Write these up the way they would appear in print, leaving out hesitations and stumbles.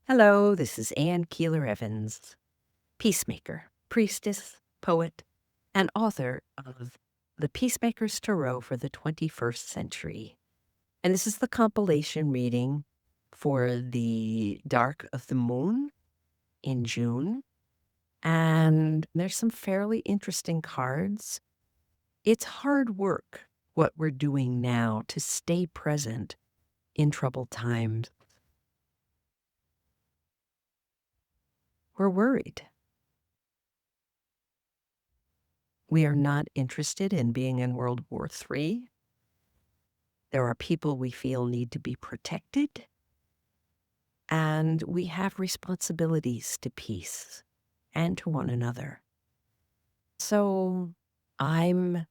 Hello, this is Ann Keeler Evans, peacemaker, priestess, poet, and author of The Peacemaker's Tarot for the 21st Century. And this is the compilation reading for the Dark of the Moon in June. And there's some fairly interesting cards. It's hard work what we're doing now to stay present in troubled times. We're worried. We are not interested in being in World War III. There are people we feel need to be protected, and we have responsibilities to peace and to one another. So I'm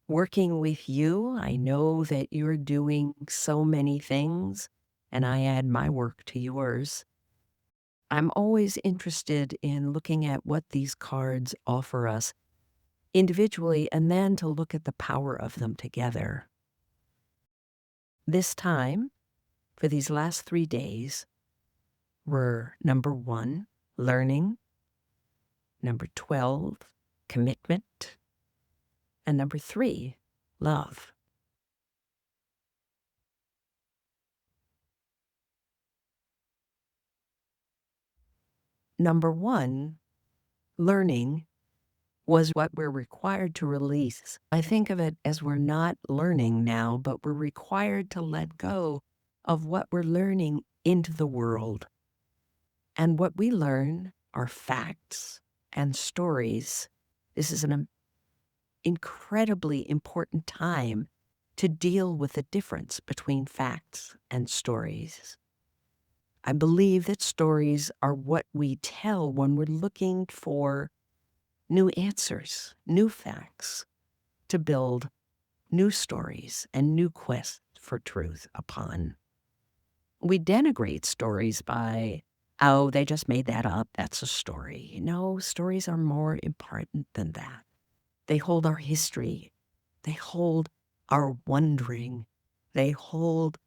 working with you. I know that you're doing so many things, and I add my work to yours. I'm always interested in looking at what these cards offer us individually and then to look at the power of them together. This time, for these last 3 days, were number 1, learning, number 12, commitment, and number 3, love. Number 1, learning, was what we're required to release. I think of it as we're not learning now, but we're required to let go of what we're learning into the world. And what we learn are facts and stories. This is an incredibly important time to deal with the difference between facts and stories. I believe that stories are what we tell when we're looking for new answers, new facts, to build new stories and new quests for truth upon. We denigrate stories by, oh, they just made that up, that's a story. No, stories are more important than that. They hold our history. They hold our wondering. They hold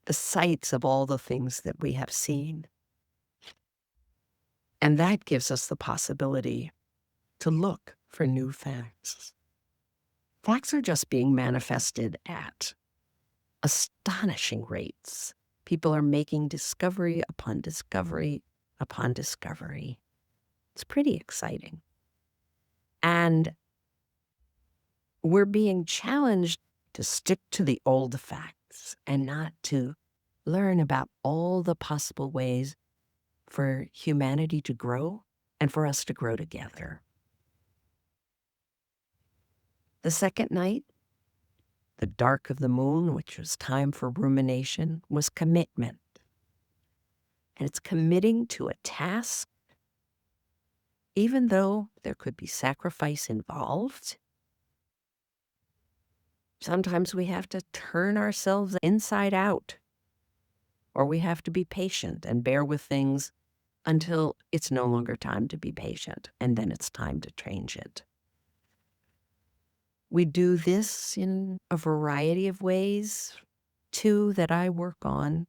the sights of all the things that we have seen. And that gives us the possibility to look for new facts. Facts are just being manifested at astonishing rates. People are making discovery upon discovery upon discovery. It's pretty exciting. And we're being challenged to stick to the old facts and not to learn about all the possible ways for humanity to grow and for us to grow together. The second night, the dark of the moon, which was time for rumination, was commitment. And it's committing to a task, even though there could be sacrifice involved. Sometimes we have to turn ourselves inside out, or we have to be patient and bear with things until it's no longer time to be patient, and then it's time to change it. We do this in a variety of ways. 2 that I work on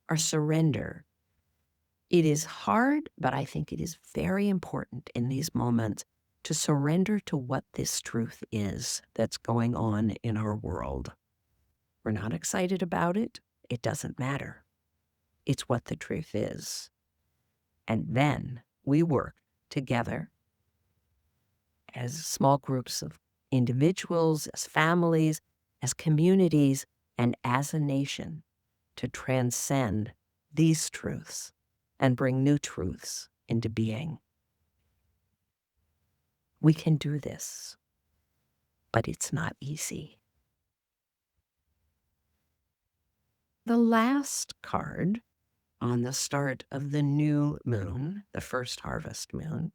are surrender. It is hard, but I think it is very important in these moments to surrender to what this truth is that's going on in our world. We're not excited about it. It doesn't matter. It's what the truth is. And then we work together as small groups of individuals, as families, as communities, and as a nation to transcend these truths and bring new truths into being. We can do this, but it's not easy. The last card on the start of the new moon, the first harvest moon,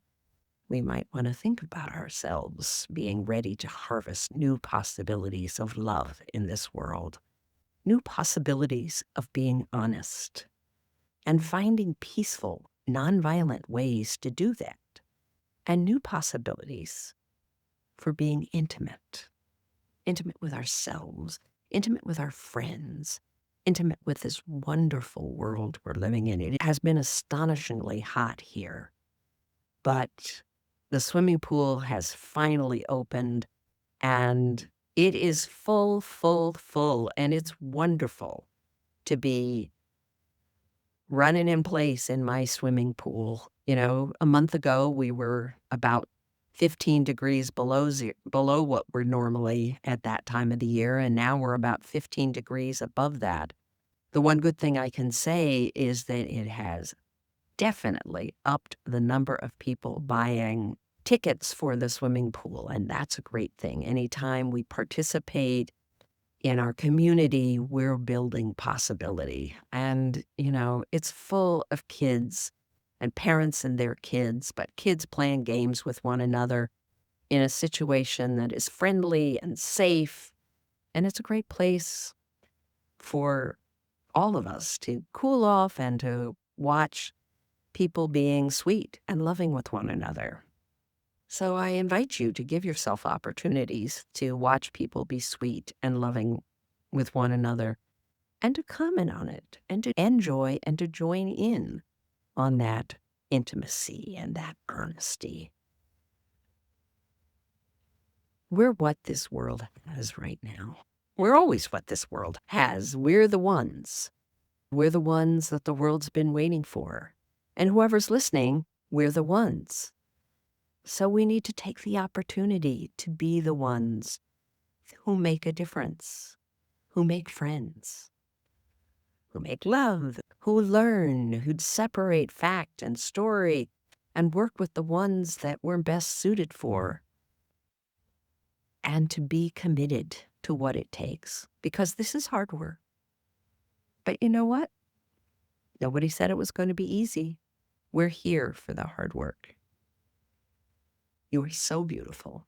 we might want to think about ourselves being ready to harvest new possibilities of love in this world, new possibilities of being honest, and finding peaceful, nonviolent ways to do that, and new possibilities for being intimate with ourselves, intimate with our friends, intimate with this wonderful world we're living in. It has been astonishingly hot here, but the swimming pool has finally opened and it is full, full, full. And it's wonderful to be running in place in my swimming pool. You know, a month ago, we were about 15 degrees below what we're normally at that time of the year. And now we're about 15 degrees above that. The one good thing I can say is that it has definitely upped the number of people buying tickets for the swimming pool. And that's a great thing. Anytime we participate in our community, we're building possibility. And, you know, it's full of kids and parents and their kids, but kids playing games with one another in a situation that is friendly and safe. And it's a great place for all of us to cool off and to watch people being sweet and loving with one another. So I invite you to give yourself opportunities to watch people be sweet and loving with one another and to comment on it and to enjoy and to join in on that intimacy and that earnesty. We're what this world has right now. We're always what this world has. We're the ones. We're the ones that the world's been waiting for. And whoever's listening, we're the ones. So we need to take the opportunity to be the ones who make a difference, who make friends, who make love, who learn, who'd separate fact and story and work with the ones that we're best suited for, and to be committed to what it takes, because this is hard work. But you know what? Nobody said it was going to be easy. We're here for the hard work. You are so beautiful.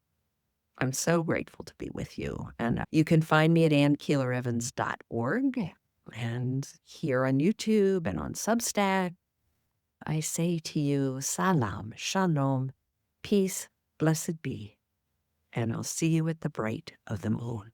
I'm so grateful to be with you. And you can find me at AnnKeelerEvans.org and here on YouTube and on Substack. I say to you, salam, shalom, peace, blessed be. And I'll see you at the bright of the moon.